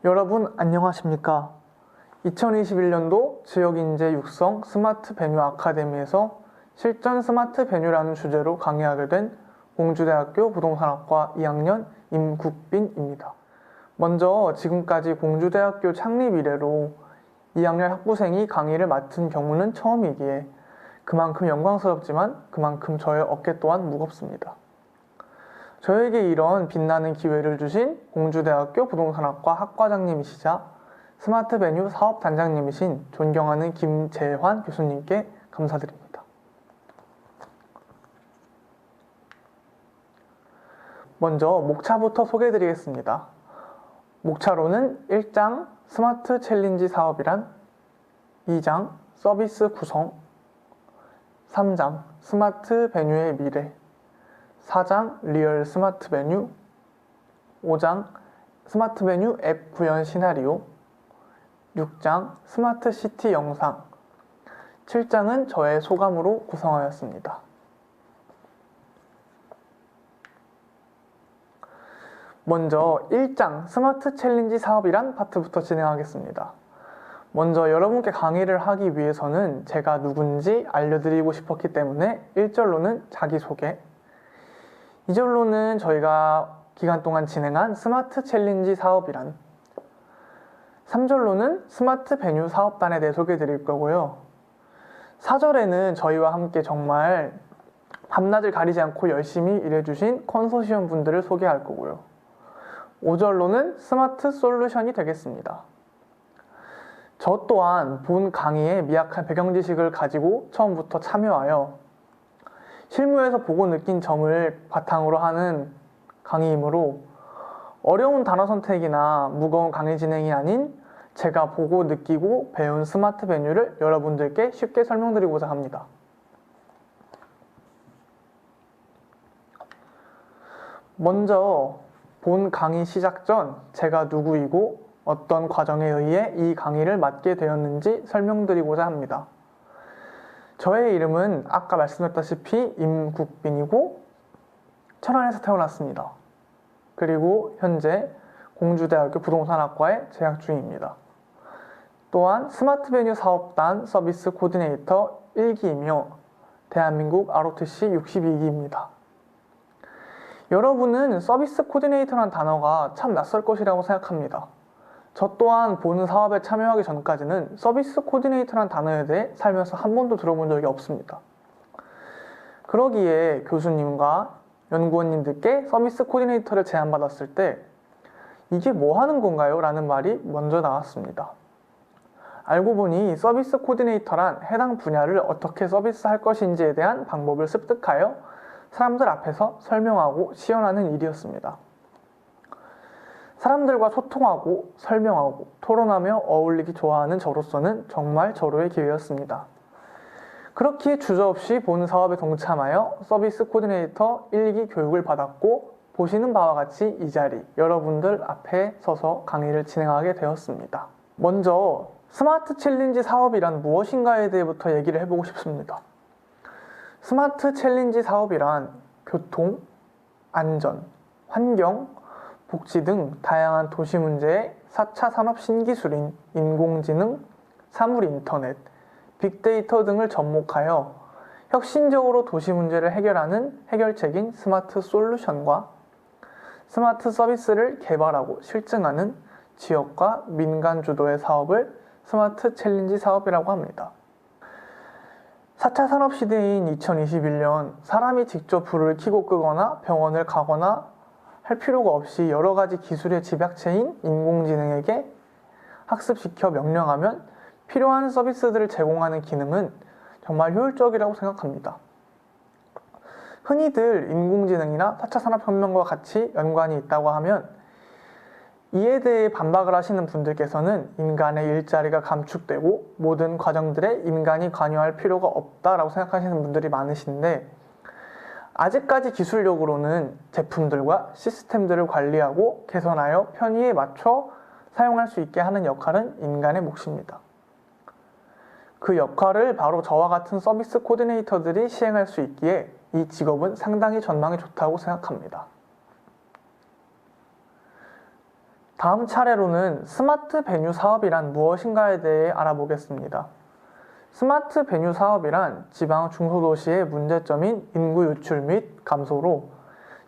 여러분 안녕하십니까? 2021년도 지역인재 육성 스마트 베뉴 아카데미에서 실전 스마트 베뉴라는 주제로 강의하게 된 공주대학교 부동산학과 2학년 임국빈입니다. 먼저 지금까지 공주대학교 창립 이래로 2학년 학부생이 강의를 맡은 경우는 처음이기에 그만큼 영광스럽지만 그만큼 저의 어깨 또한 무겁습니다. 저에게 이런 빛나는 기회를 주신 공주대학교 부동산학과 학과장님이시자 스마트 베뉴 사업단장님이신 존경하는 김재환 교수님께 감사드립니다. 먼저 목차부터 소개해드리겠습니다. 목차로는 1장 스마트 챌린지 사업이란, 2장 서비스 구성, 3장 스마트 베뉴의 미래, 4장 리얼 스마트 베뉴, 5장 스마트 베뉴 앱 구현 시나리오, 6장 스마트 시티 영상, 7장은 저의 소감으로 구성하였습니다. 먼저 1장 스마트 챌린지 사업이란 파트부터 진행하겠습니다. 먼저 여러분께 강의를 하기 위해서는 제가 누군지 알려드리고 싶었기 때문에 1절로는 자기소개, 2절로는 저희가 기간 동안 진행한 스마트 챌린지 사업이란, 3절로는 스마트 베뉴 사업단에 대해 소개해 드릴 거고요. 4절에는 저희와 함께 정말 밤낮을 가리지 않고 열심히 일해주신 컨소시엄 분들을 소개할 거고요. 5절로는 스마트 솔루션이 되겠습니다. 저 또한 본 강의에 미약한 배경 지식을 가지고 처음부터 참여하여 실무에서 보고 느낀 점을 바탕으로 하는 강의이므로 어려운 단어 선택이나 무거운 강의 진행이 아닌 제가 보고 느끼고 배운 스마트 베뉴를 여러분들께 쉽게 설명드리고자 합니다. 먼저 본 강의 시작 전 제가 누구이고 어떤 과정에 의해 이 강의를 맡게 되었는지 설명드리고자 합니다. 저의 이름은 아까 말씀드렸다시피 임국빈이고 천안에서 태어났습니다. 그리고 현재 공주대학교 부동산학과에 재학 중입니다. 또한 스마트 베뉴 사업단 서비스 코디네이터 1기이며 대한민국 ROTC 62기입니다. 여러분은 서비스 코디네이터라는 단어가 참 낯설 것이라고 생각합니다. 저 또한 본 사업에 참여하기 전까지는 서비스 코디네이터라는 단어에 대해 살면서 한 번도 들어본 적이 없습니다. 그러기에 교수님과 연구원님들께 서비스 코디네이터를 제안받았을 때 이게 뭐 하는 건가요? 라는 말이 먼저 나왔습니다. 알고 보니 서비스 코디네이터란 해당 분야를 어떻게 서비스할 것인지에 대한 방법을 습득하여 사람들 앞에서 설명하고 시연하는 일이었습니다. 사람들과 소통하고 설명하고 토론하며 어울리기 좋아하는 저로서는 정말 절호의 기회였습니다. 그렇기에 주저없이 본 사업에 동참하여 서비스 코디네이터 1기 교육을 받았고 보시는 바와 같이 이 자리 여러분들 앞에 서서 강의를 진행하게 되었습니다. 먼저 스마트 챌린지 사업이란 무엇인가에 대해부터 얘기를 해보고 싶습니다. 스마트 챌린지 사업이란 교통, 안전, 환경, 복지 등 다양한 도시 문제에 4차 산업 신기술인 인공지능, 사물인터넷, 빅데이터 등을 접목하여 혁신적으로 도시 문제를 해결하는 해결책인 스마트 솔루션과 스마트 서비스를 개발하고 실증하는 지역과 민간 주도의 사업을 스마트 챌린지 사업이라고 합니다. 4차 산업 시대인 2021년 사람이 직접 불을 켜고 끄거나 병원을 가거나 할 필요가 없이 여러 가지 기술의 집약체인 인공지능에게 학습시켜 명령하면 필요한 서비스들을 제공하는 기능은 정말 효율적이라고 생각합니다. 흔히들 인공지능이나 4차 산업혁명과 같이 연관이 있다고 하면 이에 대해 반박을 하시는 분들께서는 인간의 일자리가 감축되고 모든 과정들에 인간이 관여할 필요가 없다라고 생각하시는 분들이 많으신데 아직까지 기술력으로는 제품들과 시스템들을 관리하고 개선하여 편의에 맞춰 사용할 수 있게 하는 역할은 인간의 몫입니다. 그 역할을 바로 저와 같은 서비스 코디네이터들이 시행할 수 있기에 이 직업은 상당히 전망이 좋다고 생각합니다. 다음 차례로는 스마트 베뉴 사업이란 무엇인가에 대해 알아보겠습니다. 스마트 베뉴 사업이란 지방 중소도시의 문제점인 인구 유출 및 감소로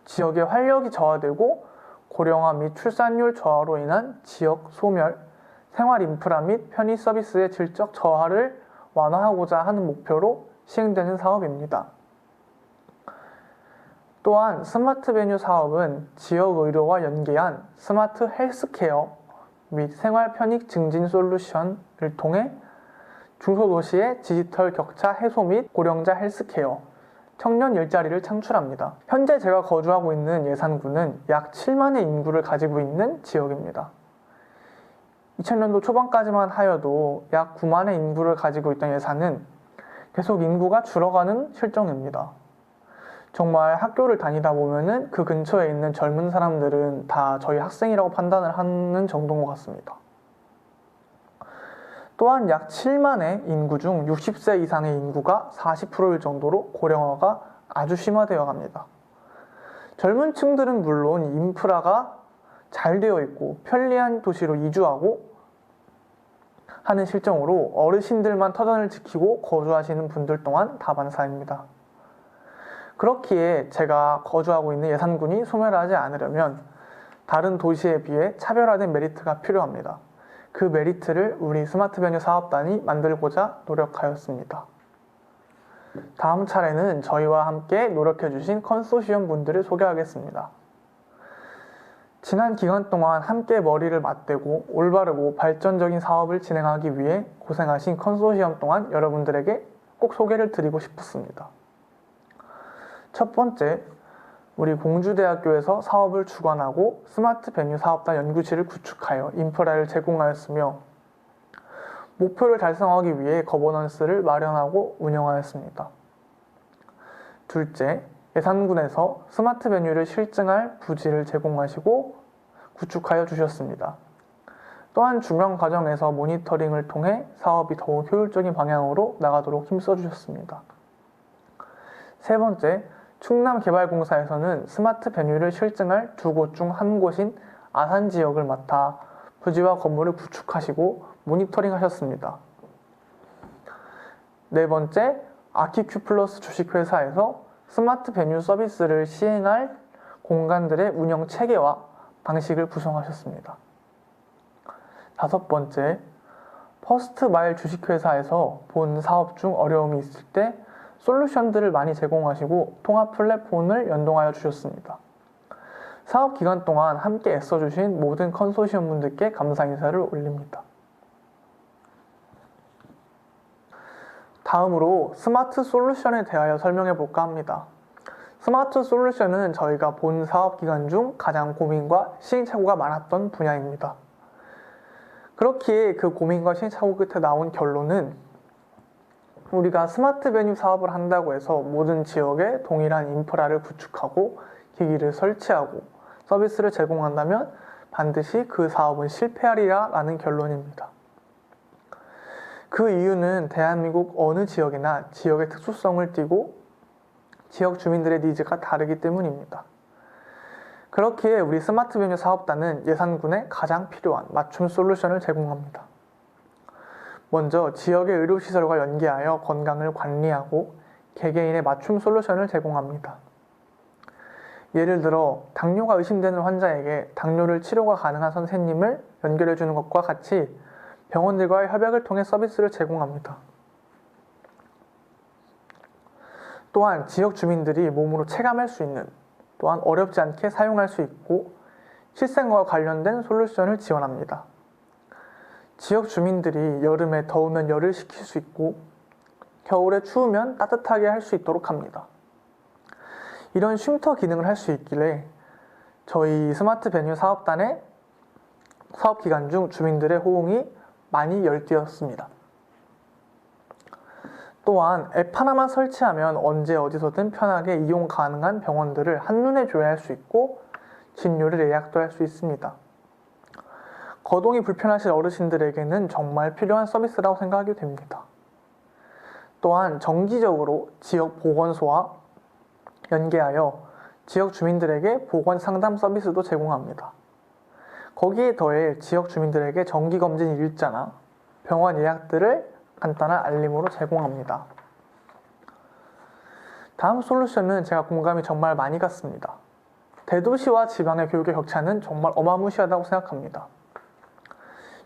지역의 활력이 저하되고 고령화 및 출산율 저하로 인한 지역 소멸, 생활 인프라 및 편의 서비스의 질적 저하를 완화하고자 하는 목표로 시행되는 사업입니다. 또한 스마트 베뉴 사업은 지역 의료와 연계한 스마트 헬스케어 및 생활 편익 증진 솔루션을 통해 중소도시의 디지털 격차 해소 및 고령자 헬스케어, 청년 일자리를 창출합니다. 현재 제가 거주하고 있는 예산구는 약 7만의 인구를 가지고 있는 지역입니다. 2000년도 초반까지만 하여도 약 9만의 인구를 가지고 있던 예산은 계속 인구가 줄어가는 실정입니다. 정말 학교를 다니다 보면은 그 근처에 있는 젊은 사람들은 다 저희 학생이라고 판단을 하는 정도인 것 같습니다. 또한 약 7만의 인구 중 60세 이상의 인구가 40%일 정도로 고령화가 아주 심화되어 갑니다. 젊은 층들은 물론 인프라가 잘 되어 있고 편리한 도시로 이주하고 하는 실정으로 어르신들만 터전을 지키고 거주하시는 분들 또한 다반사입니다. 그렇기에 제가 거주하고 있는 예산군이 소멸하지 않으려면 다른 도시에 비해 차별화된 메리트가 필요합니다. 그 메리트를 우리 스마트 베뉴 사업단이 만들고자 노력하였습니다. 다음 차례는 저희와 함께 노력해주신 컨소시엄 분들을 소개하겠습니다. 지난 기간 동안 함께 머리를 맞대고 올바르고 발전적인 사업을 진행하기 위해 고생하신 컨소시엄 동안 여러분들에게 꼭 소개를 드리고 싶었습니다. 첫 번째, 우리 공주대학교에서 사업을 주관하고 스마트 베뉴 사업단 연구실을 구축하여 인프라를 제공하였으며 목표를 달성하기 위해 거버넌스를 마련하고 운영하였습니다. 둘째, 예산군에서 스마트 베뉴를 실증할 부지를 제공하시고 구축하여 주셨습니다. 또한 중간 과정에서 모니터링을 통해 사업이 더욱 효율적인 방향으로 나가도록 힘써 주셨습니다. 세 번째, 충남개발공사에서는 스마트 베뉴를 실증할 두 곳 중 한 곳인 아산 지역을 맡아 부지와 건물을 구축하시고 모니터링 하셨습니다. 네 번째, 아키큐플러스 주식회사에서 스마트 베뉴 서비스를 시행할 공간들의 운영 체계와 방식을 구성하셨습니다. 다섯 번째, 퍼스트마일 주식회사에서 본 사업 중 어려움이 있을 때 솔루션들을 많이 제공하시고 통합 플랫폼을 연동하여 주셨습니다. 사업 기간 동안 함께 애써주신 모든 컨소시엄 분들께 감사 인사를 올립니다. 다음으로 스마트 솔루션에 대하여 설명해 볼까 합니다. 스마트 솔루션은 저희가 본 사업 기간 중 가장 고민과 시행착오가 많았던 분야입니다. 그렇기에 그 고민과 시행착오 끝에 나온 결론은 우리가 스마트 베뉴 사업을 한다고 해서 모든 지역에 동일한 인프라를 구축하고 기기를 설치하고 서비스를 제공한다면 반드시 그 사업은 실패하리라 라는 결론입니다. 그 이유는 대한민국 어느 지역이나 지역의 특수성을 띠고 지역 주민들의 니즈가 다르기 때문입니다. 그렇기에 우리 스마트 베뉴 사업단은 예산군에 가장 필요한 맞춤 솔루션을 제공합니다. 먼저 지역의 의료시설과 연계하여 건강을 관리하고 개개인의 맞춤 솔루션을 제공합니다. 예를 들어 당뇨가 의심되는 환자에게 당뇨를 치료가 가능한 선생님을 연결해주는 것과 같이 병원들과의 협약을 통해 서비스를 제공합니다. 또한 지역 주민들이 몸으로 체감할 수 있는, 또한 어렵지 않게 사용할 수 있고 실생활과 관련된 솔루션을 지원합니다. 지역 주민들이 여름에 더우면 열을 식힐 수 있고 겨울에 추우면 따뜻하게 할 수 있도록 합니다. 이런 쉼터 기능을 할 수 있길래 저희 스마트 베뉴 사업단의 사업 기간 중 주민들의 호응이 많이 열띠었습니다. 또한 앱 하나만 설치하면 언제 어디서든 편하게 이용 가능한 병원들을 한눈에 조회할 수 있고 진료를 예약도 할 수 있습니다. 거동이 불편하신 어르신들에게는 정말 필요한 서비스라고 생각이 됩니다. 또한 정기적으로 지역 보건소와 연계하여 지역 주민들에게 보건 상담 서비스도 제공합니다. 거기에 더해 지역 주민들에게 정기검진 일자나 병원 예약들을 간단한 알림으로 제공합니다. 다음 솔루션은 제가 공감이 정말 많이 갔습니다. 대도시와 지방의 교육의 격차는 정말 어마무시하다고 생각합니다.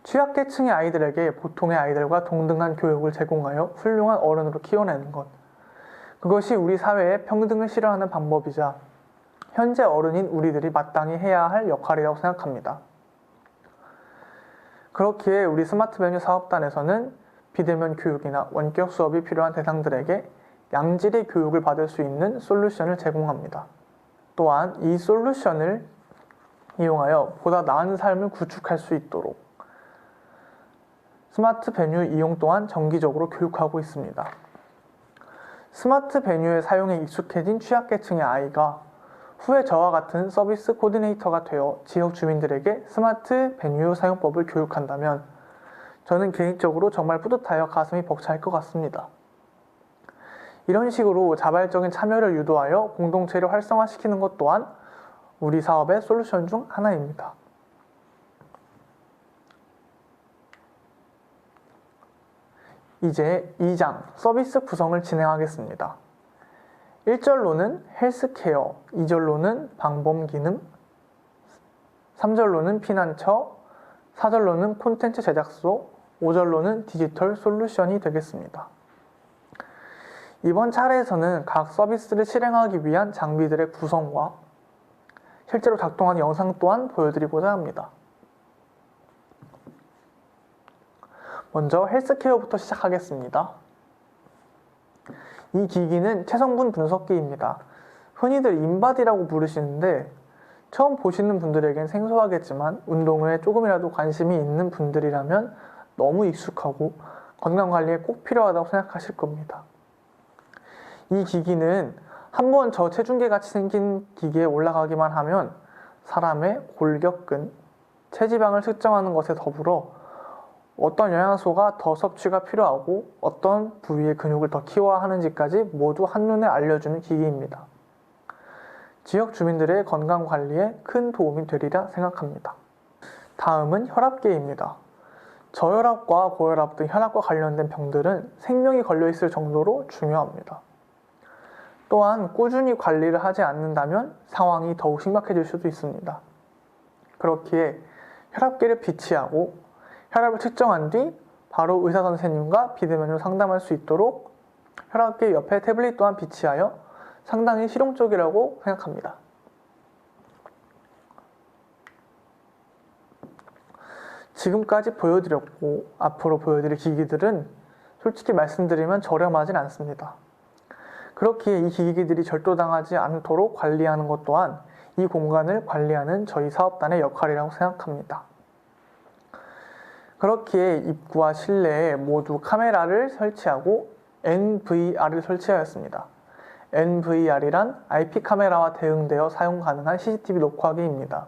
취약계층의 아이들에게 보통의 아이들과 동등한 교육을 제공하여 훌륭한 어른으로 키워내는 것. 그것이 우리 사회의 평등을 실현하는 방법이자 현재 어른인 우리들이 마땅히 해야 할 역할이라고 생각합니다. 그렇기에 우리 스마트베뉴 사업단에서는 비대면 교육이나 원격 수업이 필요한 대상들에게 양질의 교육을 받을 수 있는 솔루션을 제공합니다. 또한 이 솔루션을 이용하여 보다 나은 삶을 구축할 수 있도록 스마트 베뉴 이용 또한 정기적으로 교육하고 있습니다. 스마트 베뉴의 사용에 익숙해진 취약계층의 아이가 후에 저와 같은 서비스 코디네이터가 되어 지역 주민들에게 스마트 베뉴 사용법을 교육한다면 저는 개인적으로 정말 뿌듯하여 가슴이 벅찰 것 같습니다. 이런 식으로 자발적인 참여를 유도하여 공동체를 활성화시키는 것 또한 우리 사업의 솔루션 중 하나입니다. 이제 2장 서비스 구성을 진행하겠습니다. 1절로는 헬스케어, 2절로는 방범기능, 3절로는 피난처, 4절로는 콘텐츠 제작소, 5절로는 디지털 솔루션이 되겠습니다. 이번 차례에서는 각 서비스를 실행하기 위한 장비들의 구성과 실제로 작동하는 영상 또한 보여드리고자 합니다. 먼저 헬스케어부터 시작하겠습니다. 이 기기는 체성분 분석기입니다. 흔히들 인바디라고 부르시는데 처음 보시는 분들에겐 생소하겠지만 운동 후에 조금이라도 관심이 있는 분들이라면 너무 익숙하고 건강관리에 꼭 필요하다고 생각하실 겁니다. 이 기기는 한번 저 체중계같이 생긴 기계에 올라가기만 하면 사람의 골격근, 체지방을 측정하는 것에 더불어 어떤 영양소가 더 섭취가 필요하고 어떤 부위의 근육을 더 키워야 하는지까지 모두 한눈에 알려주는 기기입니다. 지역 주민들의 건강관리에 큰 도움이 되리라 생각합니다. 다음은 혈압계입니다. 저혈압과 고혈압 등 혈압과 관련된 병들은 생명이 걸려있을 정도로 중요합니다. 또한 꾸준히 관리를 하지 않는다면 상황이 더욱 심각해질 수도 있습니다. 그렇기에 혈압계를 비치하고 혈압을 측정한 뒤 바로 의사 선생님과 비대면으로 상담할 수 있도록 혈압계 옆에 태블릿 또한 비치하여 상당히 실용적이라고 생각합니다. 지금까지 보여드렸고 앞으로 보여드릴 기기들은 솔직히 말씀드리면 저렴하진 않습니다. 그렇기에 이 기기들이 절도당하지 않도록 관리하는 것 또한 이 공간을 관리하는 저희 사업단의 역할이라고 생각합니다. 그렇기에 입구와 실내에 모두 카메라를 설치하고 NVR을 설치하였습니다. NVR이란 IP 카메라와 대응되어 사용 가능한 CCTV 녹화기입니다.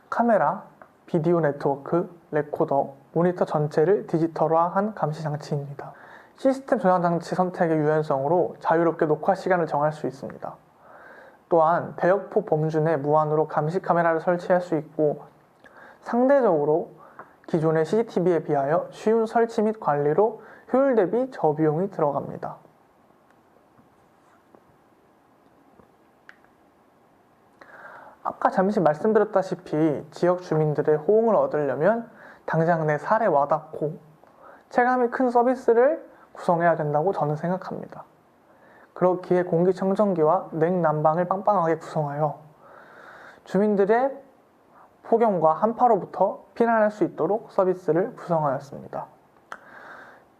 카메라, 비디오 네트워크, 레코더, 모니터 전체를 디지털화한 감시 장치입니다. 시스템 조작 장치 선택의 유연성으로 자유롭게 녹화 시간을 정할 수 있습니다. 또한 대역폭 범주 내 무한으로 감시 카메라를 설치할 수 있고 상대적으로 기존의 CCTV에 비하여 쉬운 설치 및 관리로 효율 대비 저비용이 들어갑니다. 아까 잠시 말씀드렸다시피 지역 주민들의 호응을 얻으려면 당장 내 살에 와닿고 체감이 큰 서비스를 구성해야 된다고 저는 생각합니다. 그렇기에 공기청정기와 냉난방을 빵빵하게 구성하여 주민들의 폭염과 한파로부터 피난할 수 있도록 서비스를 구성하였습니다.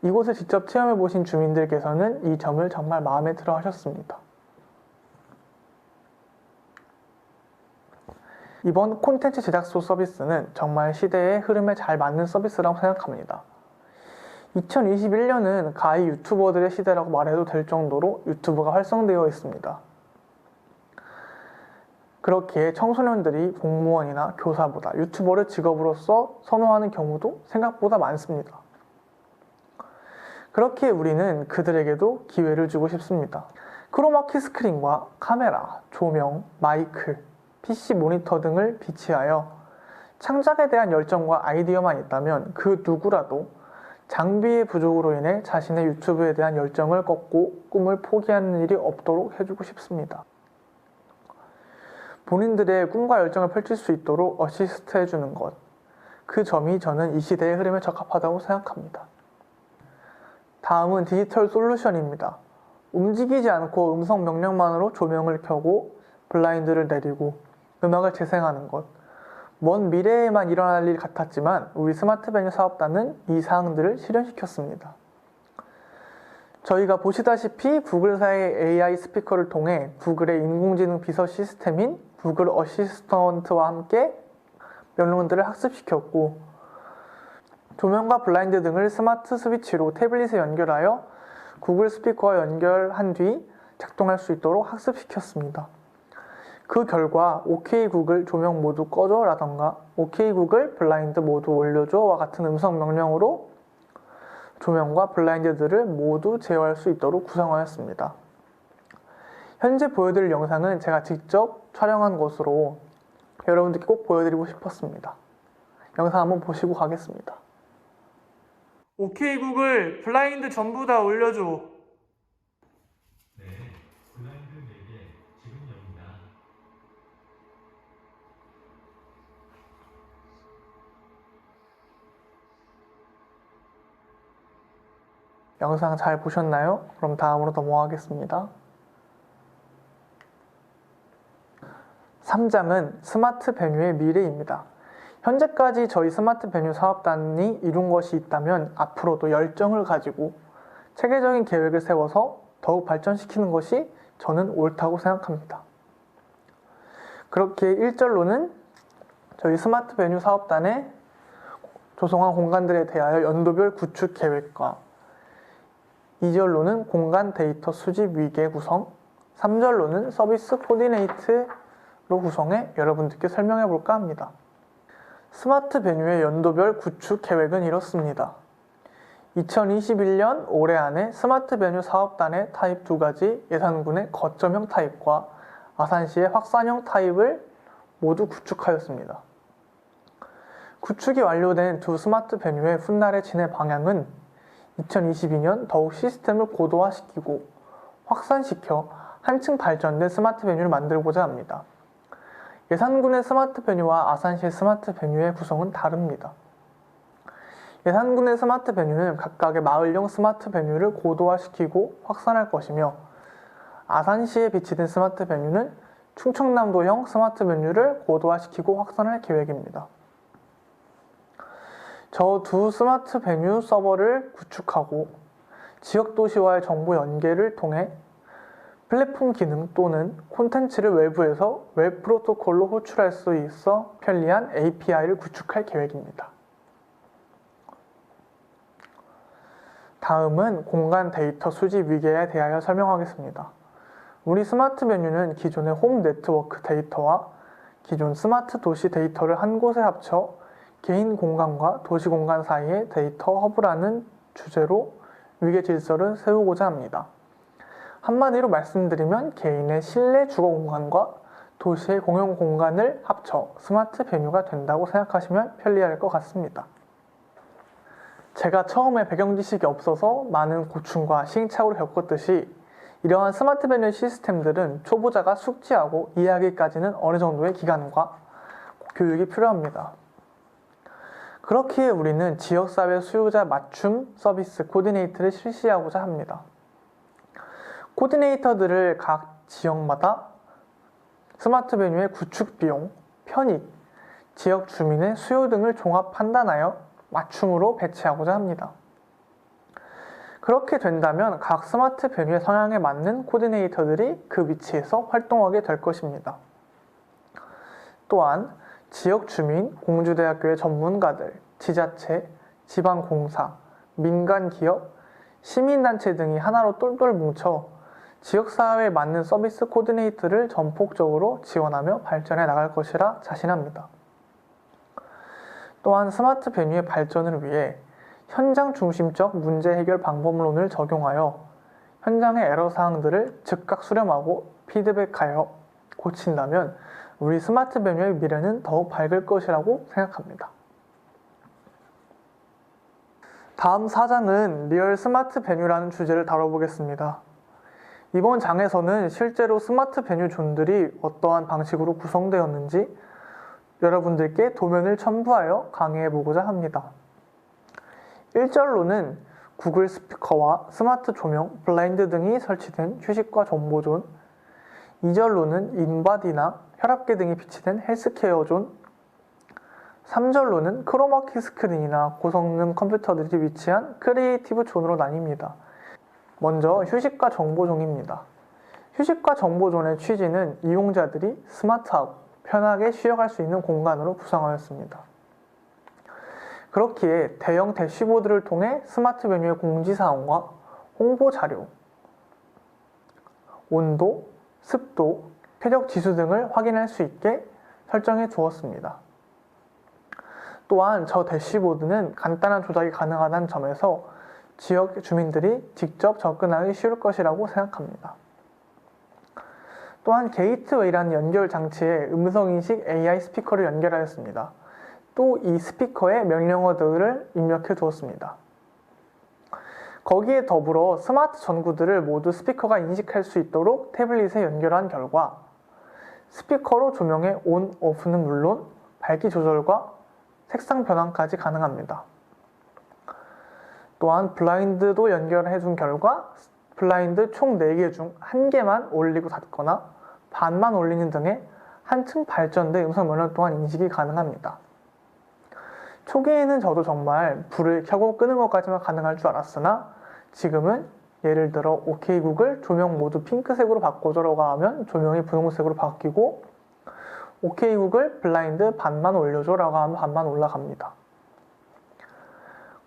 이곳을 직접 체험해 보신 주민들께서는 이 점을 정말 마음에 들어 하셨습니다. 이번 콘텐츠 제작소 서비스는 정말 시대의 흐름에 잘 맞는 서비스라고 생각합니다. 2021년은 가히 유튜버들의 시대라고 말해도 될 정도로 유튜브가 활성되어 있습니다. 그렇기에 청소년들이 공무원이나 교사보다 유튜버를 직업으로서 선호하는 경우도 생각보다 많습니다. 그렇기에 우리는 그들에게도 기회를 주고 싶습니다. 크로마키 스크린과 카메라, 조명, 마이크, PC 모니터 등을 비치하여 창작에 대한 열정과 아이디어만 있다면 그 누구라도 장비의 부족으로 인해 자신의 유튜브에 대한 열정을 꺾고 꿈을 포기하는 일이 없도록 해주고 싶습니다. 본인들의 꿈과 열정을 펼칠 수 있도록 어시스트 해주는 것, 그 점이 저는 이 시대의 흐름에 적합하다고 생각합니다. 다음은 디지털 솔루션입니다. 움직이지 않고 음성 명령만으로 조명을 켜고 블라인드를 내리고 음악을 재생하는 것. 먼 미래에만 일어날 일 같았지만 우리 스마트 베뉴 사업단은 이 사항들을 실현시켰습니다. 저희가 보시다시피 구글사의 AI 스피커를 통해 구글의 인공지능 비서 시스템인 구글 어시스턴트와 함께 명령들을 학습시켰고, 조명과 블라인드 등을 스마트 스위치로 태블릿에 연결하여 구글 스피커와 연결한 뒤 작동할 수 있도록 학습시켰습니다. 그 결과 OK 구글 조명 모두 꺼줘 라던가 OK 구글 블라인드 모두 올려줘 와 같은 음성 명령으로 조명과 블라인드들을 모두 제어할 수 있도록 구성하였습니다. 현재 보여드릴 영상은 제가 직접 촬영한 것으로 여러분들께 꼭 보여드리고 싶었습니다. 영상 한번 보시고 가겠습니다. OK 구글 블라인드 전부 다 올려줘. 네, 블라인드 4개 지금 엽니다. 영상 잘 보셨나요? 그럼 다음으로 넘어가겠습니다. 3장은 스마트 베뉴의 미래입니다. 현재까지 저희 스마트 베뉴 사업단이 이룬 것이 있다면 앞으로도 열정을 가지고 체계적인 계획을 세워서 더욱 발전시키는 것이 저는 옳다고 생각합니다. 그렇게 1절로는 저희 스마트 베뉴 사업단의 조성한 공간들에 대하여 연도별 구축 계획과 2절로는 공간 데이터 수집 위계 구성, 3절로는 서비스 코디네이트로 구성해 여러분들께 설명해 볼까 합니다. 스마트 베뉴의 연도별 구축 계획은 이렇습니다. 2021년 올해 안에 스마트 베뉴 사업단의 타입 2가지 예산군의 거점형 타입과 아산시의 확산형 타입을 모두 구축하였습니다. 구축이 완료된 두 스마트 베뉴의 훗날의 진행 방향은 2022년 더욱 시스템을 고도화시키고 확산시켜 한층 발전된 스마트 베뉴를 만들고자 합니다. 예산군의 스마트 베뉴와 아산시의 스마트 베뉴의 구성은 다릅니다. 예산군의 스마트 베뉴는 각각의 마을형 스마트 베뉴를 고도화시키고 확산할 것이며, 아산시에 비치된 스마트 베뉴는 충청남도형 스마트 베뉴를 고도화시키고 확산할 계획입니다. 저 두 스마트 베뉴 서버를 구축하고 지역도시와의 정보 연계를 통해 플랫폼 기능 또는 콘텐츠를 외부에서 웹 프로토콜로 호출할 수 있어 편리한 API를 구축할 계획입니다. 다음은 공간 데이터 수집 위계에 대하여 설명하겠습니다. 우리 스마트 베뉴는 기존의 홈 네트워크 데이터와 기존 스마트 도시 데이터를 한 곳에 합쳐 개인 공간과 도시 공간 사이의 데이터 허브라는 주제로 위계 질서를 세우고자 합니다. 한마디로 말씀드리면 개인의 실내 주거 공간과 도시의 공용 공간을 합쳐 스마트 베뉴가 된다고 생각하시면 편리할 것 같습니다. 제가 처음에 배경 지식이 없어서 많은 고충과 시행착오를 겪었듯이 이러한 스마트 베뉴 시스템들은 초보자가 숙지하고 이해하기까지는 어느 정도의 기간과 교육이 필요합니다. 그렇기에 우리는 지역사회 수요자 맞춤 서비스 코디네이터를 실시하고자 합니다. 코디네이터들을 각 지역마다 스마트 베뉴의 구축 비용, 편익, 지역 주민의 수요 등을 종합 판단하여 맞춤으로 배치하고자 합니다. 그렇게 된다면 각 스마트 베뉴의 성향에 맞는 코디네이터들이 그 위치에서 활동하게 될 것입니다. 또한 지역 주민, 공주대학교의 전문가들, 지자체, 지방공사, 민간기업, 시민단체 등이 하나로 똘똘 뭉쳐 지역사회에 맞는 서비스 코디네이터를 전폭적으로 지원하며 발전해 나갈 것이라 자신합니다. 또한 스마트 베뉴의 발전을 위해 현장 중심적 문제 해결 방법론을 적용하여 현장의 애로사항들을 즉각 수렴하고 피드백하여 고친다면 우리 스마트 베뉴의 미래는 더욱 밝을 것이라고 생각합니다. 다음 4장은 리얼 스마트 베뉴라는 주제를 다뤄보겠습니다. 이번 장에서는 실제로 스마트 베뉴 존들이 어떠한 방식으로 구성되었는지 여러분들께 도면을 첨부하여 강의해보고자 합니다. 1절로는 구글 스피커와 스마트 조명, 블라인드 등이 설치된 휴식과 정보존, 2절로는 인바디나 혈압계 등이 비치된 헬스케어 존, 3절로는 크로마키 스크린이나 고성능 컴퓨터들이 위치한 크리에이티브 존으로 나뉩니다. 먼저 휴식과 정보존입니다. 휴식과 정보존의 취지는 이용자들이 스마트하고 편하게 쉬어갈 수 있는 공간으로 구성하였습니다. 그렇기에 대형 대시보드를 통해 스마트 메뉴의 공지사항과 홍보 자료, 온도, 습도, 쾌적 지수 등을 확인할 수 있게 설정해 두었습니다. 또한 저 대시보드는 간단한 조작이 가능하다는 점에서 지역 주민들이 직접 접근하기 쉬울 것이라고 생각합니다. 또한 게이트웨이라는 연결 장치에 음성인식 AI 스피커를 연결하였습니다. 또 이 스피커에 명령어들을 입력해 두었습니다. 거기에 더불어 스마트 전구들을 모두 스피커가 인식할 수 있도록 태블릿에 연결한 결과 스피커로 조명의 온, 오프는 물론 밝기 조절과 색상 변환까지 가능합니다. 또한 블라인드도 연결해 준 결과 블라인드 총 4개 중 1개만 올리고 닫거나 반만 올리는 등의 한층 발전된 음성 면허 또한 인식이 가능합니다. 초기에는 저도 정말 불을 켜고 끄는 것까지만 가능할 줄 알았으나 지금은 예를 들어 OK 구글 조명 모두 핑크색으로 바꿔줘라고 하면 조명이 분홍색으로 바뀌고 OK 구글 블라인드 반만 올려줘라고 하면 반만 올라갑니다.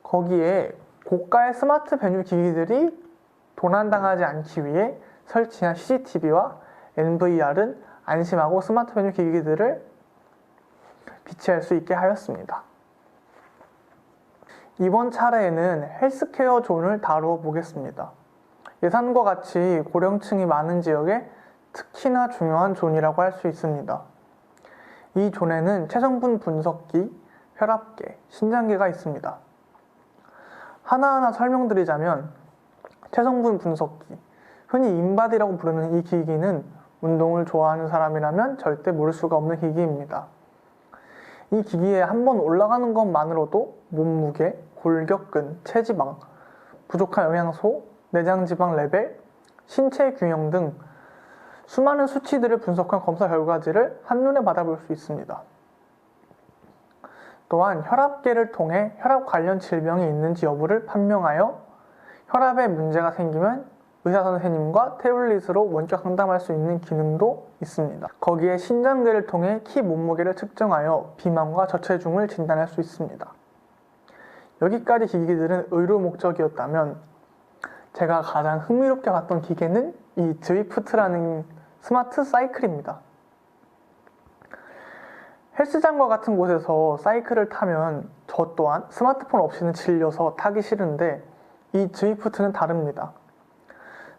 거기에 고가의 스마트 베뉴 기기들이 도난당하지 않기 위해 설치한 CCTV와 NVR은 안심하고 스마트 베뉴 기기들을 비치할 수 있게 하였습니다. 이번 차례에는 헬스케어 존을 다루어 보겠습니다. 예산과 같이 고령층이 많은 지역에 특히나 중요한 존이라고 할 수 있습니다. 이 존에는 체성분 분석기, 혈압계, 신장계가 있습니다. 하나하나 설명드리자면 체성분 분석기, 흔히 인바디라고 부르는 이 기기는 운동을 좋아하는 사람이라면 절대 모를 수가 없는 기기입니다. 이 기기에 한번 올라가는 것만으로도 몸무게, 골격근, 체지방, 부족한 영양소, 내장지방 레벨, 신체 균형 등 수많은 수치들을 분석한 검사 결과지를 한눈에 받아볼 수 있습니다. 또한 혈압계를 통해 혈압 관련 질병이 있는지 여부를 판명하여 혈압에 문제가 생기면 의사 선생님과 태블릿으로 원격 상담할 수 있는 기능도 있습니다. 거기에 신장계를 통해 키 몸무게를 측정하여 비만과 저체중을 진단할 수 있습니다. 여기까지 기기들은 의료 목적이었다면 제가 가장 흥미롭게 봤던 기계는 이 드위프트라는 스마트 사이클입니다. 헬스장과 같은 곳에서 사이클을 타면 저 또한 스마트폰 없이는 질려서 타기 싫은데 이 드위프트는 다릅니다.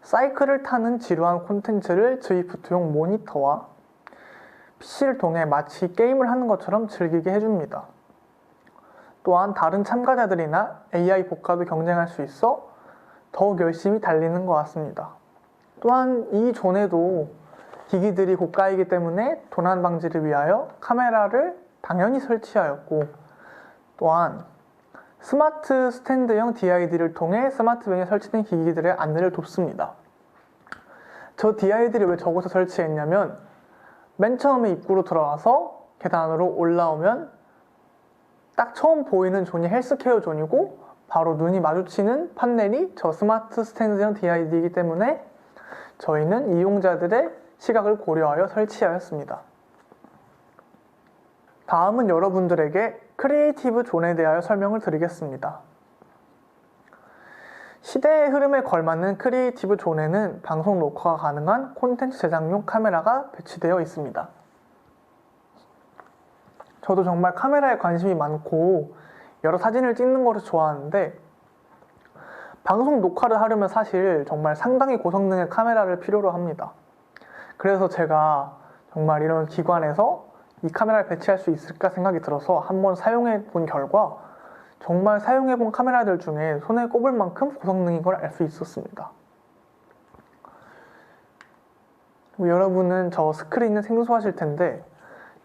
사이클을 타는 지루한 콘텐츠를 드위프트용 모니터와 PC를 통해 마치 게임을 하는 것처럼 즐기게 해줍니다. 또한 다른 참가자들이나 AI 복가도 경쟁할 수 있어 더욱 열심히 달리는 것 같습니다. 또한 이 존에도 기기들이 고가이기 때문에 도난 방지를 위하여 카메라를 당연히 설치하였고 또한 스마트 스탠드형 DID를 통해 스마트 뱅에 설치된 기기들의 안내를 돕습니다. 저 DID를 왜 저곳에 설치했냐면 맨 처음에 입구로 들어가서 계단으로 올라오면 딱 처음 보이는 존이 헬스케어 존이고 바로 눈이 마주치는 판넬이 저 스마트 스탠드형 DID이기 때문에 저희는 이용자들의 시각을 고려하여 설치하였습니다. 다음은 여러분들에게 크리에이티브 존에 대하여 설명을 드리겠습니다. 시대의 흐름에 걸맞는 크리에이티브 존에는 방송 녹화가 가능한 콘텐츠 제작용 카메라가 배치되어 있습니다. 저도 정말 카메라에 관심이 많고 여러 사진을 찍는 것을 좋아하는데 방송 녹화를 하려면 사실 정말 상당히 고성능의 카메라를 필요로 합니다. 그래서 제가 정말 이런 기관에서 이 카메라를 배치할 수 있을까 생각이 들어서 한번 사용해 본 결과 정말 사용해 본 카메라들 중에 손에 꼽을 만큼 고성능인 걸 알 수 있었습니다. 여러분은 저 스크린을 생소하실 텐데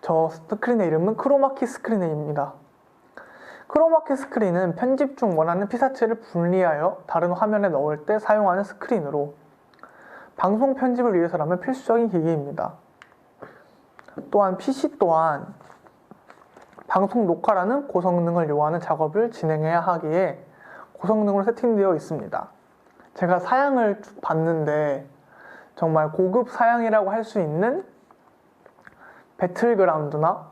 저 스크린의 이름은 크로마키 스크린입니다. 크로마키 스크린은 편집 중 원하는 피사체를 분리하여 다른 화면에 넣을 때 사용하는 스크린으로 방송 편집을 위해서라면 필수적인 기기입니다. 또한 PC 또한 방송 녹화라는 고성능을 요하는 작업을 진행해야 하기에 고성능으로 세팅되어 있습니다. 제가 사양을 봤는데 정말 고급 사양이라고 할 수 있는 배틀그라운드나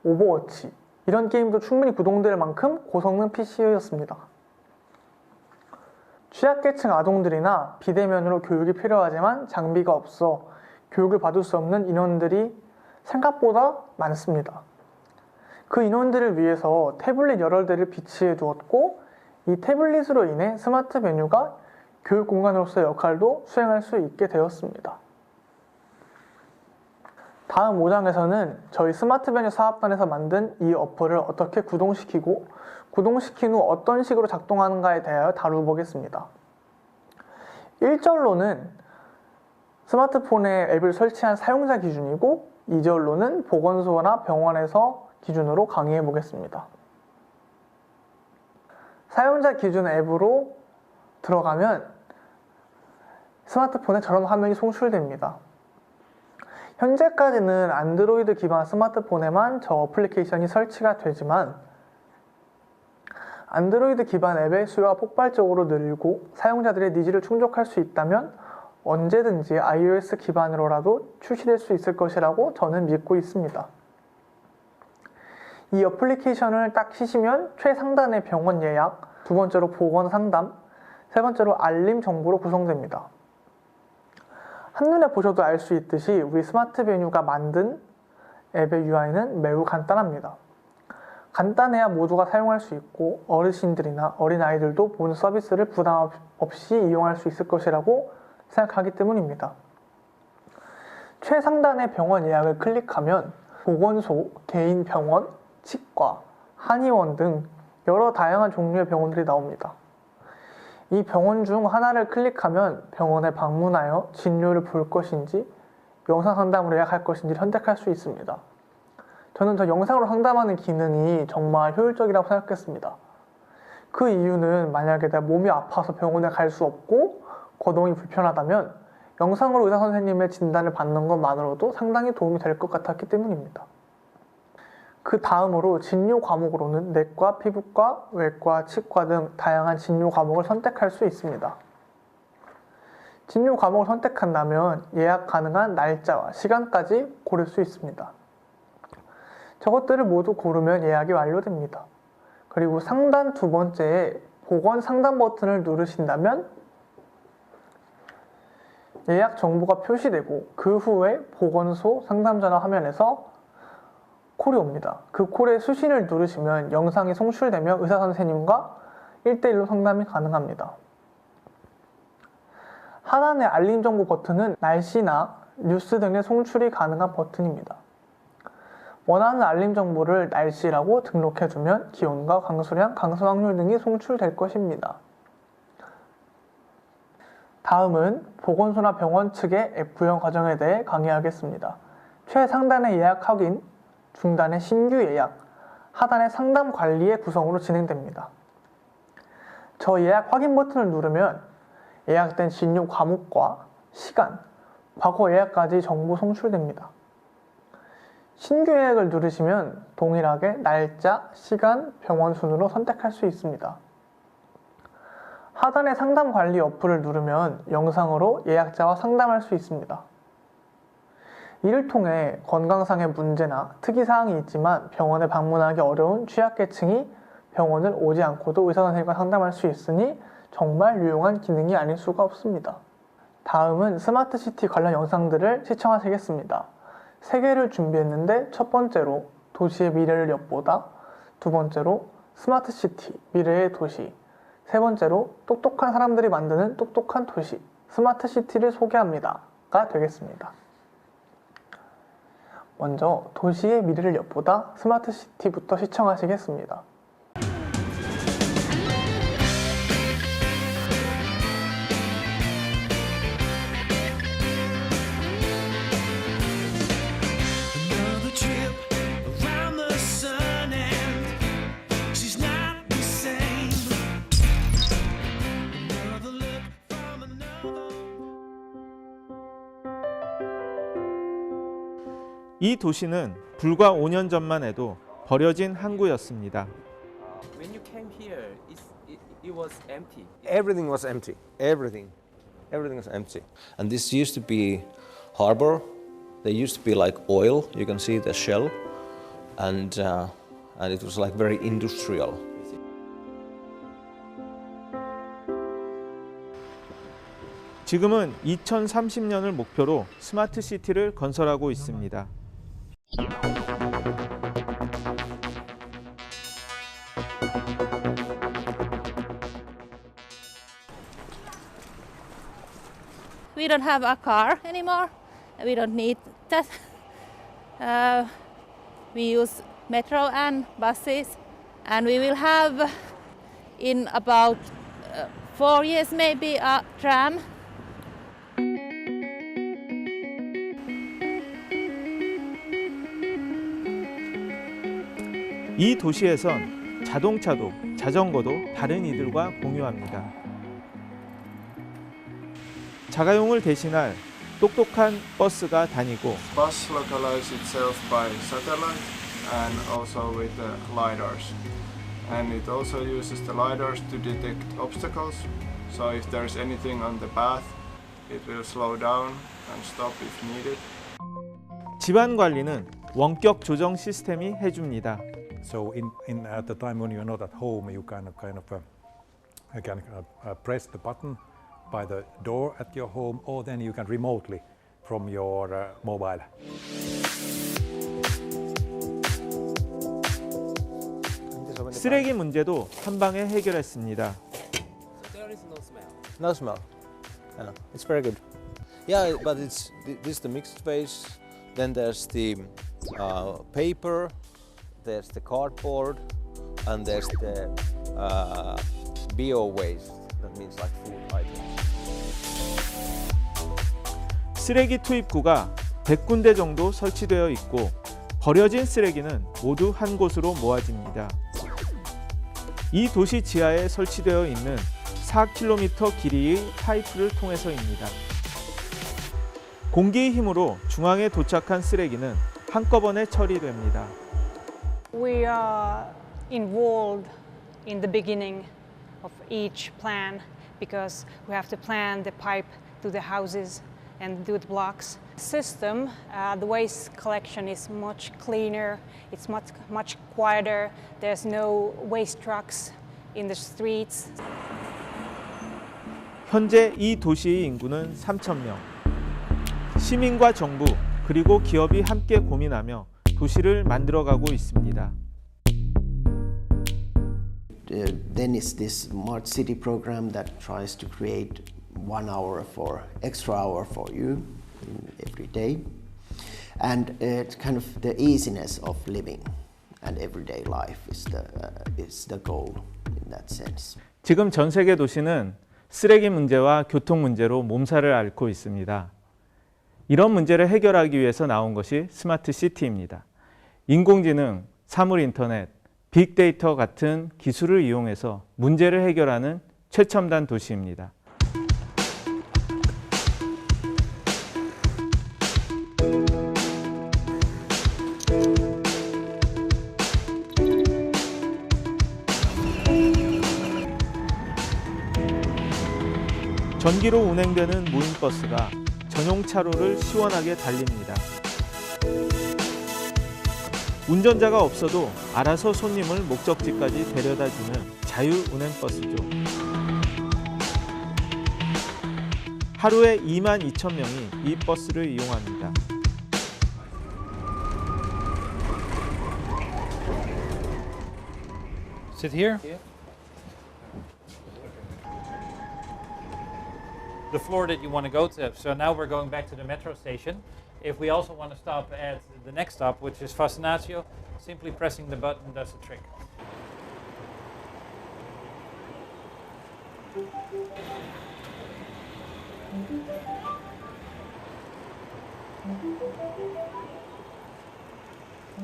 오버워치 이런 게임도 충분히 구동될 만큼 고성능 PC였습니다. 취약계층 아동들이나 비대면으로 교육이 필요하지만 장비가 없어 교육을 받을 수 없는 인원들이 생각보다 많습니다. 그 인원들을 위해서 태블릿 여러 대를 비치해 두었고 이 태블릿으로 인해 스마트 메뉴가 교육 공간으로서의 역할도 수행할 수 있게 되었습니다. 다음 5장에서는 저희 스마트 메뉴 사업단에서 만든 이 어플을 어떻게 구동시키고 구동시킨 후 어떤 식으로 작동하는가에 대하여 다루보겠습니다. 1절로는 스마트폰에 앱을 설치한 사용자 기준이고 2절로는 보건소나 병원에서 기준으로 강의해 보겠습니다. 사용자 기준 앱으로 들어가면 스마트폰에 저런 화면이 송출됩니다. 현재까지는 안드로이드 기반 스마트폰에만 저 어플리케이션이 설치가 되지만 안드로이드 기반 앱의 수요가 폭발적으로 늘고 사용자들의 니즈를 충족할 수 있다면 언제든지 iOS 기반으로라도 출시될 수 있을 것이라고 저는 믿고 있습니다. 이 어플리케이션을 딱 치시면 최상단의 병원 예약, 두 번째로 보건 상담, 세 번째로 알림 정보로 구성됩니다. 한눈에 보셔도 알 수 있듯이 우리 스마트 메뉴가 만든 앱의 UI는 매우 간단합니다. 간단해야 모두가 사용할 수 있고 어르신들이나 어린아이들도 본 서비스를 부담 없이 이용할 수 있을 것이라고 생각하기 때문입니다. 최상단의 병원 예약을 클릭하면 보건소, 개인 병원, 치과, 한의원 등 여러 다양한 종류의 병원들이 나옵니다. 이 병원 중 하나를 클릭하면 병원에 방문하여 진료를 볼 것인지 영상 상담으로 예약할 것인지 선택할 수 있습니다. 저는 저 영상으로 상담하는 기능이 정말 효율적이라고 생각했습니다. 그 이유는 만약에 내가 몸이 아파서 병원에 갈 수 없고 거동이 불편하다면 영상으로 의사 선생님의 진단을 받는 것만으로도 상당히 도움이 될 것 같았기 때문입니다. 그 다음으로 진료 과목으로는 내과, 피부과, 외과, 치과 등 다양한 진료 과목을 선택할 수 있습니다. 진료 과목을 선택한다면 예약 가능한 날짜와 시간까지 고를 수 있습니다. 저것들을 모두 고르면 예약이 완료됩니다. 그리고 상단 두 번째에 보건 상담 버튼을 누르신다면 예약 정보가 표시되고 그 후에 보건소 상담전화 화면에서 콜이 옵니다. 그 콜의 수신을 누르시면 영상이 송출되며 의사 선생님과 1대1로 상담이 가능합니다. 하단의 알림 정보 버튼은 날씨나 뉴스 등의 송출이 가능한 버튼입니다. 원하는 알림 정보를 날씨라고 등록해주면 기온과 강수량, 강수 확률 등이 송출될 것입니다. 다음은 보건소나 병원 측의 앱 구현 과정에 대해 강의하겠습니다. 최상단의 예약 확인, 중단의 신규 예약, 하단의 상담 관리의 구성으로 진행됩니다. 저 예약 확인 버튼을 누르면 예약된 진료 과목과 시간, 과거 예약까지 정보 송출됩니다. 신규 예약을 누르시면 동일하게 날짜, 시간, 병원 순으로 선택할 수 있습니다. 하단의 상담 관리 어플을 누르면 영상으로 예약자와 상담할 수 있습니다. 이를 통해 건강상의 문제나 특이사항이 있지만 병원에 방문하기 어려운 취약계층이 병원을 오지 않고도 의사선생님과 상담할 수 있으니 정말 유용한 기능이 아닐 수가 없습니다. 다음은 스마트시티 관련 영상들을 시청하시겠습니다. 3개를 준비했는데 첫 번째로 도시의 미래를 엿보다, 두 번째로 스마트시티, 미래의 도시, 세 번째로 똑똑한 사람들이 만드는 똑똑한 도시, 스마트시티를 소개합니다가 되겠습니다. 먼저 도시의 미래를 엿보다 스마트 시티부터 시청하시겠습니다. Another trip around the sun and she's not the same. Another look from another. 이 도시는 불과 5년 전만 해도 버려진 항구였습니다. When you came here, it was empty. Everything was empty. Everything was empty. And this used to be harbor. There used to be like oil. You can see the shell, and it was like very industrial. 지금은 2030년을 목표로 스마트 시티를 건설하고 있습니다. We don't have a car anymore. We don't need that. We use metro and buses, and we will have in about 4 years maybe a tram. 이 도시에선 자동차도 자전거도 다른 이들과 공유합니다. 자가용을 대신할 똑똑한 버스가 다니고 Bus localizes itself by satellite and also with the lidars. And it also uses the lidars to detect obstacles. So if there's anything on the path, it will slow down and stop if needed. 집안 관리는 원격 조정 시스템이 해줍니다. So at the time when you're not at home, you can press the button by the door at your home, or then you can remotely from your mobile. 쓰레기 문제도 한 방에 해결했습니다. There is no smell. No smell. Yeah, it's very good. Yeah, but this is the mixed waste. Then there's the paper. There's the cardboard, and there's the bio waste. That means like food items. 쓰레기 투입구가 100군데 정도 설치되어 있고 버려진 쓰레기는 모두 한 곳으로 모아집니다. 이 도시 지하에 설치되어 있는 4km 길이의 파이프를 통해서입니다. 공기의 힘으로 중앙에 도착한 쓰레기는 한꺼번에 처리됩니다. We are involved in the beginning of each plan because we have to plan the pipe to the houses and do the blocks. System, the waste collection is much cleaner, it's much quieter, there's no waste trucks in the streets. 현재 이 도시의 인구는 3,000명. 시민과 정부 그리고 기업이 함께 고민하며 도시를 만들어가고 있습니다. Then is this Smart City program that tries to create 1 hour for extra hour for you every day, and it's kind of the easiness of living and everyday life is the goal in that sense. 지금 전 세계 도시는 쓰레기 문제와 교통 문제로 몸살을 앓고 있습니다. 이런 문제를 해결하기 위해서 나온 것이 스마트 시티입니다. 인공지능, 사물 인터넷, 빅데이터 같은 기술을 이용해서 문제를 해결하는 최첨단 도시입니다. 전기로 운행되는 무인버스가 전용 차로를 시원하게 달립니다. 운전자가 없어도 알아서 손님을 목적지까지 데려다주는 자유운행버스죠. 하루에 22,000명이 이 버스를 이용합니다. Sit here. the floor that you want to go to. So now we're going back to the metro station. If we also want to stop at the next stop, which is Fascinatio, simply pressing the button does the trick.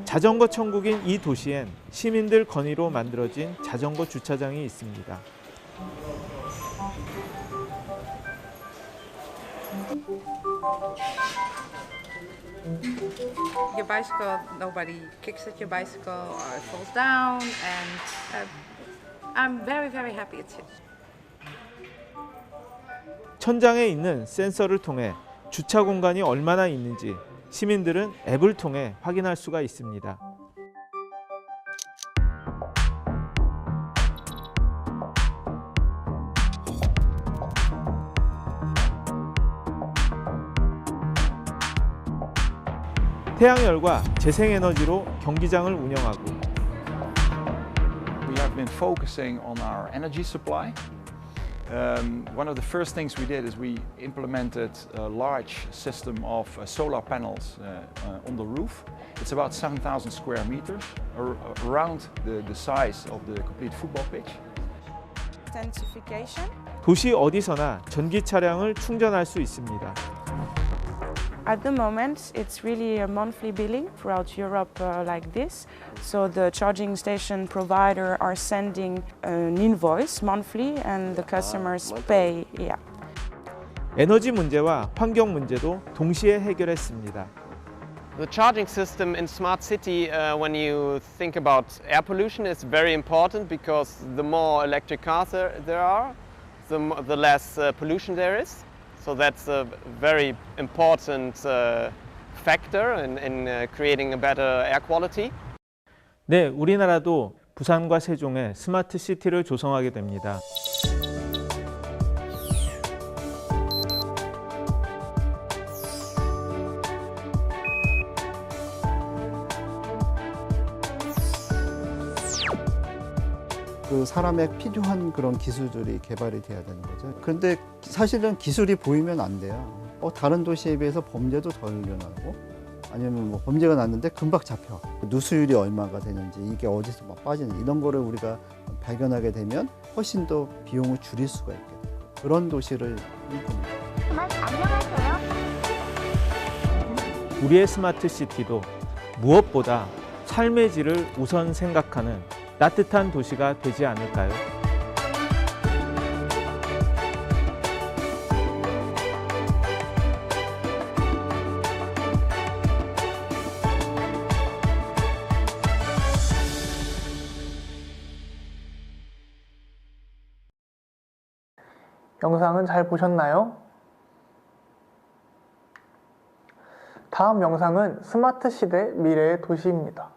자전거 천국인 이 도시엔 시민들 건의로 만들어진 자전거 주차장이 있습니다. Your bicycle, nobody kicks at your bicycle or it falls down, and I'm very, very happy it's here. 천장에 있는 센서를 통해 주차 공간이 얼마나 있는지 시민들은 앱을 통해 확인할 수가 있습니다. 태양열과 재생에너지로 경기장을 운영하고 We have been focusing on our energy supply. One of the first things we did is we implemented a large system of solar panels on the roof. It's about 7,000 square meters, around the size of the complete football pitch. Intensification. 도시 어디서나 전기 차량을 충전할 수 있습니다. At the moment, it's really a monthly billing throughout Europe like this. So the charging station provider are sending an invoice monthly, and the customers pay. Yeah. 에너지 문제와 환경 문제도 동시에 해결했습니다. The charging system in smart city, when you think about air pollution, is very important because the more electric cars there are, the less pollution there is. So that's a very important factor in creating a better air quality. 네, 우리나라도 부산과 세종에 스마트 시티를 조성하게 됩니다. 그 사람에 필요한 그런 기술들이 개발이 돼야 되는 거죠. 그런데 사실은 기술이 보이면 안 돼요. 다른 도시에 비해서 범죄도 덜 일어나고, 아니면 뭐 범죄가 났는데 금방 잡혀. 누수율이 얼마가 되는지, 이게 어디서 막 빠지는지, 이런 거를 우리가 발견하게 되면 훨씬 더 비용을 줄일 수가 있게 돼요. 그런 도시를 꿈꿉니다. 우리의 스마트 시티도 무엇보다 삶의 질을 우선 생각하는 따뜻한 도시가 되지 않을까요? 영상은 잘 보셨나요? 다음 영상은 스마트 시대 미래의 도시입니다.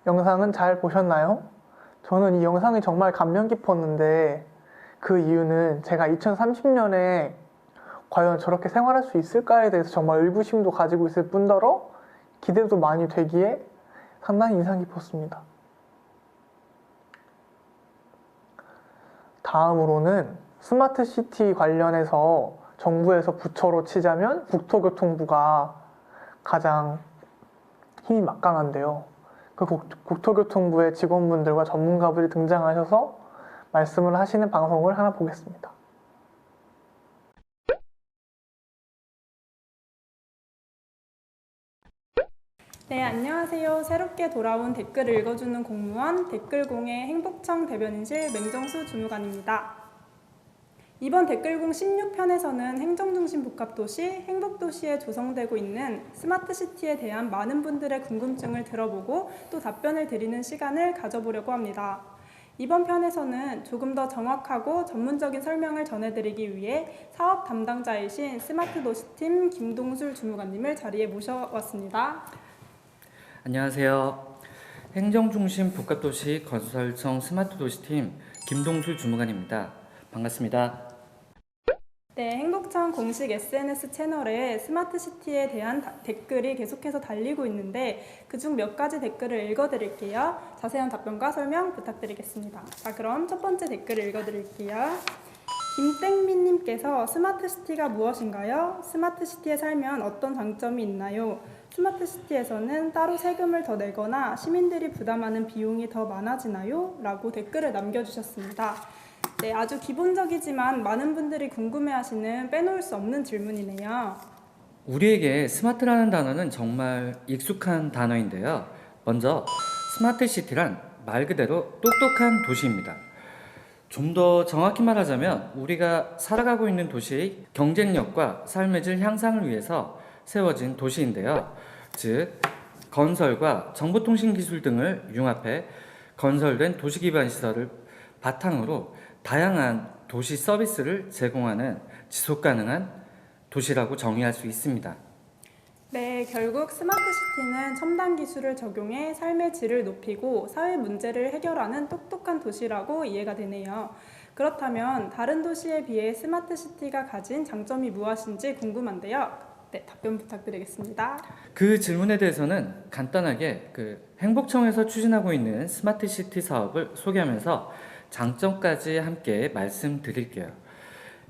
영상은 잘 보셨나요? 저는 이 영상이 정말 감명 깊었는데 그 이유는 제가 2030년에 과연 저렇게 생활할 수 있을까에 대해서 정말 의구심도 가지고 있을 뿐더러 기대도 많이 되기에 상당히 인상 깊었습니다. 다음으로는 스마트 시티 관련해서 정부에서 부처로 치자면 국토교통부가 가장 힘이 막강한데요. 그 국토교통부의 직원분들과 전문가들이 등장하셔서 말씀을 하시는 방송을 하나 보겠습니다. 네, 안녕하세요. 새롭게 돌아온 댓글 읽어주는 공무원 댓글공의 행복청 대변인실 맹정수 주무관입니다. 이번 댓글공 16편에서는 행정중심 복합도시, 행복도시에 조성되고 있는 스마트시티에 대한 많은 분들의 궁금증을 들어보고 또 답변을 드리는 시간을 가져보려고 합니다. 이번 편에서는 조금 더 정확하고 전문적인 설명을 전해드리기 위해 사업 담당자이신 스마트도시팀 김동술 주무관님을 자리에 모셔왔습니다. 안녕하세요. 행정중심 복합도시 건설청 스마트도시팀 김동술 주무관입니다. 반갑습니다. 네, 행복청 공식 SNS 채널에 스마트시티에 대한 댓글이 계속해서 달리고 있는데 그중 몇 가지 댓글을 읽어드릴게요. 자세한 답변과 설명 부탁드리겠습니다. 자, 그럼 첫 번째 댓글을 읽어드릴게요. 김땡민님께서 스마트시티가 무엇인가요? 스마트시티에 살면 어떤 장점이 있나요? 스마트시티에서는 따로 세금을 더 내거나 시민들이 부담하는 비용이 더 많아지나요? 라고 댓글을 남겨주셨습니다. 네, 아주 기본적이지만 많은 분들이 궁금해하시는 빼놓을 수 없는 질문이네요. 우리에게 스마트라는 단어는 정말 익숙한 단어인데요. 먼저 스마트시티란 말 그대로 똑똑한 도시입니다. 좀 더 정확히 말하자면 우리가 살아가고 있는 도시의 경쟁력과 삶의 질 향상을 위해서 세워진 도시인데요. 즉, 건설과 정보통신기술 등을 융합해 건설된 도시기반 시설을 바탕으로 다양한 도시 서비스를 제공하는 지속가능한 도시라고 정의할 수 있습니다. 네, 결국 스마트시티는 첨단 기술을 적용해 삶의 질을 높이고 사회 문제를 해결하는 똑똑한 도시라고 이해가 되네요. 그렇다면 다른 도시에 비해 스마트시티가 가진 장점이 무엇인지 궁금한데요. 네, 답변 부탁드리겠습니다. 그 질문에 대해서는 간단하게 행복청에서 추진하고 있는 스마트시티 사업을 소개하면서 장점까지 함께 말씀드릴게요.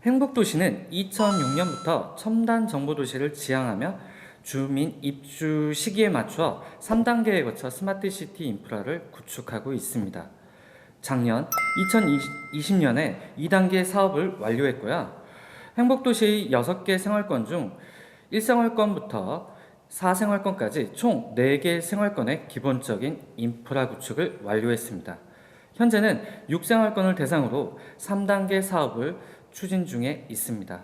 행복도시는 2006년부터 첨단 정보도시를 지향하며 주민 입주 시기에 맞춰 3단계에 거쳐 스마트시티 인프라를 구축하고 있습니다. 작년 2020년에 2단계 사업을 완료했고요. 행복도시의 6개 생활권 중 1생활권부터 4생활권까지 총 4개 생활권의 기본적인 인프라 구축을 완료했습니다. 현재는 6생활권을 대상으로 3단계 사업을 추진 중에 있습니다.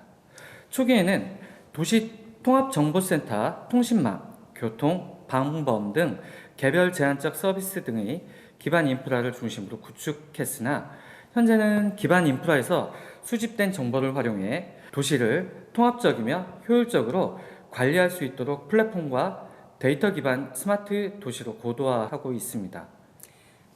초기에는 도시 통합정보센터, 통신망, 교통, 방범 등 개별 제한적 서비스 등의 기반 인프라를 중심으로 구축했으나 현재는 기반 인프라에서 수집된 정보를 활용해 도시를 통합적이며 효율적으로 관리할 수 있도록 플랫폼과 데이터 기반 스마트 도시로 고도화하고 있습니다.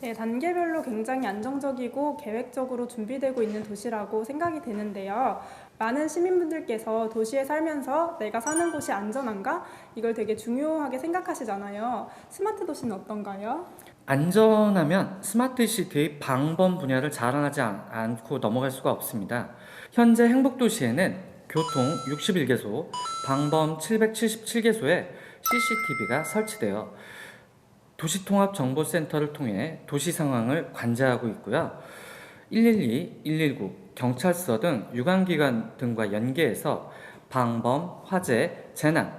네, 단계별로 굉장히 안정적이고 계획적으로 준비되고 있는 도시라고 생각이 되는데요. 많은 시민분들께서 도시에 살면서 내가 사는 곳이 안전한가? 이걸 되게 중요하게 생각하시잖아요. 스마트 도시는 어떤가요? 안전하면 스마트시티의 방범 분야를 자랑하지 않고 넘어갈 수가 없습니다. 현재 행복도시에는 교통 61개소, 방범 777개소에 CCTV가 설치되어 도시통합정보센터를 통해 도시 상황을 관제하고 있고요. 112, 119, 경찰서 등 유관기관 등과 연계해서 방범, 화재, 재난,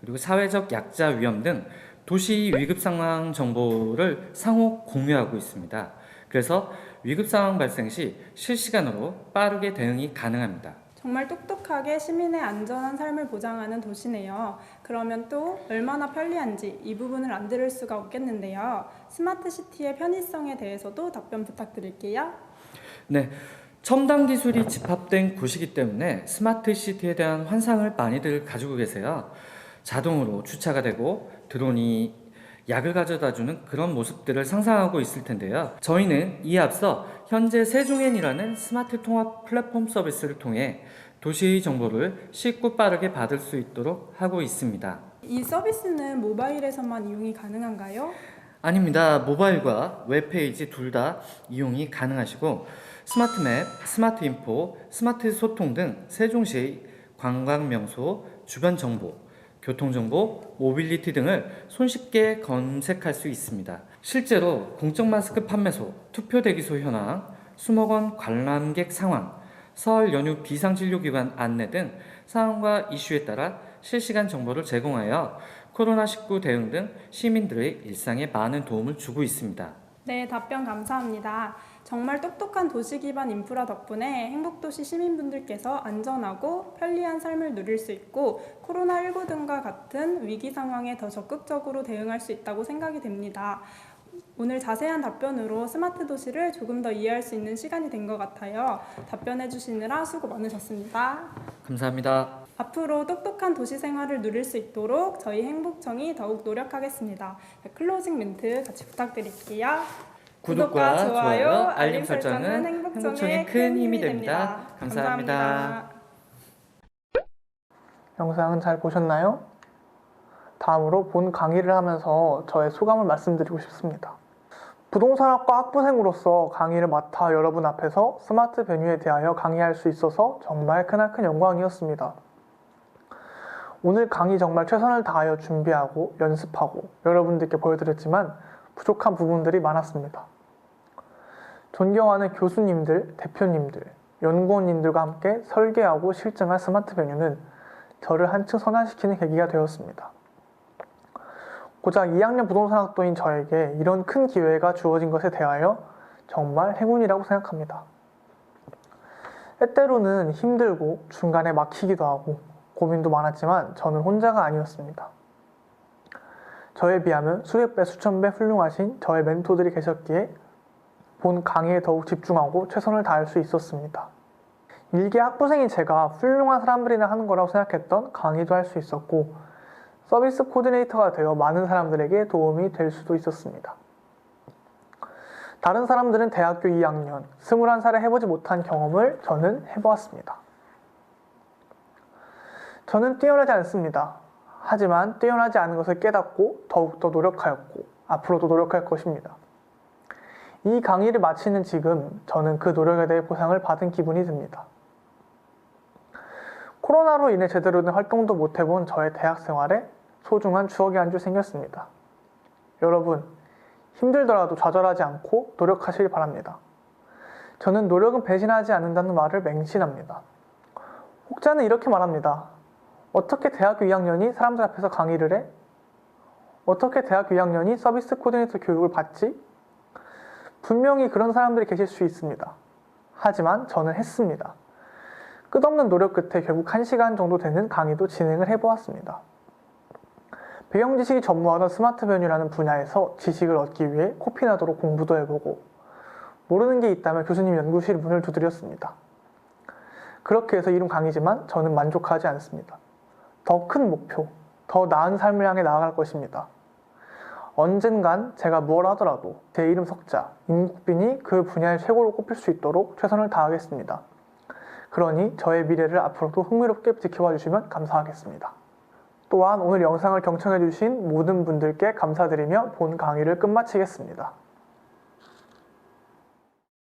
그리고 사회적 약자 위험 등 도시 위급 상황 정보를 상호 공유하고 있습니다. 그래서 위급 상황 발생 시 실시간으로 빠르게 대응이 가능합니다. 정말 똑똑하게 시민의 안전한 삶을 보장하는 도시네요. 그러면 또 얼마나 편리한지 이 부분을 안 들을 수가 없겠는데요. 스마트시티의 편의성에 대해서도 답변 부탁드릴게요. 네, 첨단 기술이 집합된 곳이기 때문에 스마트시티에 대한 환상을 많이들 가지고 계세요. 자동으로 주차가 되고 드론이 약을 가져다주는 그런 모습들을 상상하고 있을 텐데요. 저희는 이에 앞서 현재 세종엔이라는 스마트 통합 플랫폼 서비스를 통해 도시의 정보를 쉽고 빠르게 받을 수 있도록 하고 있습니다. 이 서비스는 모바일에서만 이용이 가능한가요? 아닙니다. 모바일과 웹페이지 둘 다 이용이 가능하시고 스마트 맵, 스마트 인포, 스마트 소통 등 세종시의 관광 명소, 주변 정보, 교통정보, 모빌리티 등을 손쉽게 검색할 수 있습니다. 실제로 공적 마스크 판매소, 투표 대기소 현황, 수목원 관람객 상황, 설 연휴 비상진료기관 안내 등 상황과 이슈에 따라 실시간 정보를 제공하여 코로나19 대응 등 시민들의 일상에 많은 도움을 주고 있습니다. 네, 답변 감사합니다. 정말 똑똑한 도시 기반 인프라 덕분에 행복도시 시민분들께서 안전하고 편리한 삶을 누릴 수 있고 코로나19 등과 같은 위기 상황에 더 적극적으로 대응할 수 있다고 생각이 됩니다. 오늘 자세한 답변으로 스마트 도시를 조금 더 이해할 수 있는 시간이 된 것 같아요. 답변해 주시느라 수고 많으셨습니다. 감사합니다. 앞으로 똑똑한 도시 생활을 누릴 수 있도록 저희 행복청이 더욱 노력하겠습니다. 클로징 멘트 같이 부탁드릴게요. 구독과 좋아요, 알림 설정은 행복청의 큰 힘이 됩니다. 감사합니다. 영상은 잘 보셨나요? 다음으로 본 강의를 하면서 저의 소감을 말씀드리고 싶습니다. 부동산학과 학부생으로서 강의를 맡아 여러분 앞에서 스마트 베뉴에 대하여 강의할 수 있어서 정말 크나큰 영광이었습니다. 오늘 강의 정말 최선을 다하여 준비하고 연습하고 여러분들께 보여드렸지만 부족한 부분들이 많았습니다. 존경하는 교수님들, 대표님들, 연구원님들과 함께 설계하고 실증한 스마트 베뉴는 저를 한층 성장시키는 계기가 되었습니다. 고작 2학년 부동산학도인 저에게 이런 큰 기회가 주어진 것에 대하여 정말 행운이라고 생각합니다. 때때로는 힘들고 중간에 막히기도 하고 고민도 많았지만 저는 혼자가 아니었습니다. 저에 비하면 수백 배, 수천 배 훌륭하신 저의 멘토들이 계셨기에 본 강의에 더욱 집중하고 최선을 다할 수 있었습니다. 일개 학부생인 제가 훌륭한 사람들이나 하는 거라고 생각했던 강의도 할 수 있었고 서비스 코디네이터가 되어 많은 사람들에게 도움이 될 수도 있었습니다. 다른 사람들은 대학교 2학년, 21살에 해보지 못한 경험을 저는 해보았습니다. 저는 뛰어나지 않습니다. 하지만 뛰어나지 않은 것을 깨닫고 더욱더 노력하였고 앞으로도 노력할 것입니다. 이 강의를 마치는 지금 저는 그 노력에 대해 보상을 받은 기분이 듭니다. 코로나로 인해 제대로 된 활동도 못 해본 저의 대학 생활에 소중한 추억이 한 줄 생겼습니다. 여러분, 힘들더라도 좌절하지 않고 노력하시길 바랍니다. 저는 노력은 배신하지 않는다는 말을 맹신합니다. 혹자는 이렇게 말합니다. 어떻게 대학교 2학년이 사람들 앞에서 강의를 해? 어떻게 대학교 2학년이 서비스 코디네이터 교육을 받지? 분명히 그런 사람들이 계실 수 있습니다. 하지만 저는 했습니다. 끝없는 노력 끝에 결국 1시간 정도 되는 강의도 진행을 해보았습니다. 배경 지식이 전무하던 스마트 베뉴라는 분야에서 지식을 얻기 위해 코피나도록 공부도 해보고 모르는 게 있다면 교수님 연구실 문을 두드렸습니다. 그렇게 해서 이룬 강의지만 저는 만족하지 않습니다. 더 큰 목표, 더 나은 삶을 향해 나아갈 것입니다. 언젠간 제가 뭘 하더라도 제 이름 석자, 임국빈이 그 분야의 최고로 꼽힐 수 있도록 최선을 다하겠습니다. 그러니 저의 미래를 앞으로도 흥미롭게 지켜봐 주시면 감사하겠습니다. 또한 오늘 영상을 경청해 주신 모든 분들께 감사드리며 본 강의를 끝마치겠습니다.